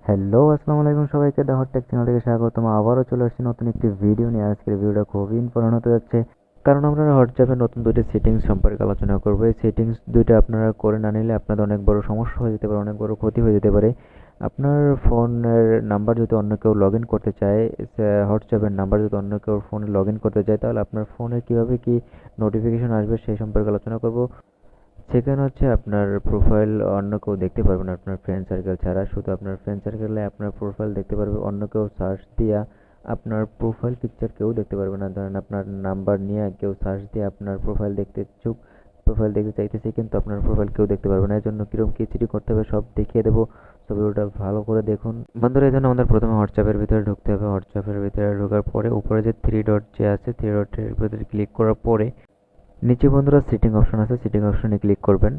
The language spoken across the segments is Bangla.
হ্যালো, আসসালামু আলাইকুম সবাইকে। দ্য হট টেক চ্যানেল থেকে স্বাগতম। আবারও চলে আসছি নতুন একটি ভিডিও নিয়ে। আজকের ভিডিওটা খুবই ইম্পর্টেন্ট হতে যাচ্ছে, কারণ আমরা হোয়াটসঅ্যাপের নতুন দুইটি সেটিংস সম্পর্কে আলোচনা করবো। এই সেটিংস দুইটা আপনারা করে না নিলে আপনাদের অনেক বড় সমস্যা হয়ে যেতে পারে, অনেক বড় ক্ষতি হয়ে যেতে পারে। আপনার ফোনের নাম্বার যদি অন্য কেউ লগ ইন করতে চায়, হোয়াটসঅ্যাপের নাম্বার যদি অন্য কেউ ফোনে লগ ইন করতে চায়, তাহলে আপনার ফোনে কীভাবে কি নোটিফিকেশন আসবে সেই সম্পর্কে আলোচনা করব। সেখানে হচ্ছে আপনার প্রোফাইল অন্য কেউ দেখতে পারবে না, আপনার ফ্রেন্ড সার্কেল ছাড়া। শুধু আপনার ফ্রেন্ড সার্কেলে আপনার প্রোফাইল দেখতে পারবে, অন্য কেউ সার্চ দিয়া আপনার প্রোফাইল পিকচার কেউ দেখতে পারবে না। ধরেন আপনার নাম্বার নিয়ে কেউ সার্চ দিয়ে আপনার প্রোফাইল দেখতে চাইতেছে, কিন্তু আপনার প্রোফাইল কেউ দেখতে পারবে না। এর জন্য কিরকম কি চিঠি করতে হবে সব দেখিয়ে দেবো। তো ভিডিওটা ভালো করে দেখুন বন্ধুরা। এই জন্য আমাদের প্রথমে হোয়াটসঅ্যাপের ভিতরে ঢুকতে হবে। হোয়াটসঅ্যাপের ভিতরে ঢোকার পরে উপরে যে থ্রি ডট যে আছে, থ্রি ডটের ভিতরে ক্লিক করার পরে নিচে বন্ধুরা সিটিং অপশন আছে, সিটিং অপশনে ক্লিক করবেন।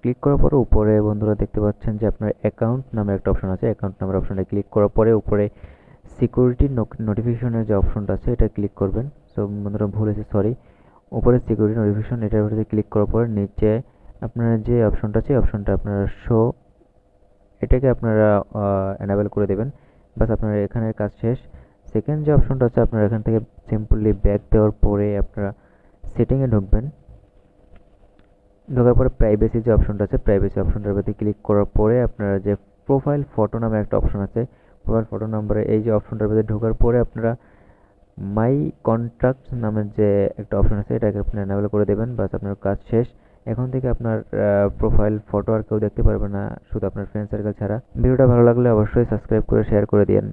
ক্লিক করার পরে উপরে বন্ধুরা দেখতে পাচ্ছেন যে আপনার অ্যাকাউন্ট নামে একটা অপশন আছে। অ্যাকাউন্ট নামের অপশনে ক্লিক করার পরে উপরে সিকিউরিটি নোটিফিকেশনের যে অপশনটা আছে এটা ক্লিক করবেন। সো বন্ধুরা ভুল হয়েছে, সরি। উপরে সিকিউরিটি নোটিফিকেশন এটার ভিতরে ক্লিক করার পরে নিচে আপনার যে অপশনটা আছে অপশনটা আপনারা এটাকে আপনারা এনাবেল করে দেবেন। বাস আপনার এখানের কাজ শেষ। সেকেন্ড যে অপশনটা আছে আপনারা এখান থেকে সিম্পলি ব্যাক দেওয়ার পরে আপনারা সেটিংয়ে ঢুকবেন। ঢোকার পরে প্রাইভেসি যে অপশনটা আছে, প্রাইভেসি অপশনটার প্রতি ক্লিক করার পরে আপনারা যে প্রোফাইল ফটো নামে একটা অপশন আছে, প্রোফাইল ফটো নাম্বারে এই যে অপশনটার প্রতি ঢোকার পরে আপনারা মাই কন্ট্যাক্ট নামের যে একটা অপশন আছে এটাকে আপনি এনাবেল করে দেবেন। বাস আপনার কাজ শেষ। এখন থেকে আপনার প্রোফাইল ফটো আর কেউ দেখতে পারবে না, শুধু আপনার ফ্রেন্ড সার্কেল ছাড়া। ভিডিওটা ভালো লাগলে অবশ্যই সাবস্ক্রাইব করে শেয়ার করে দিন।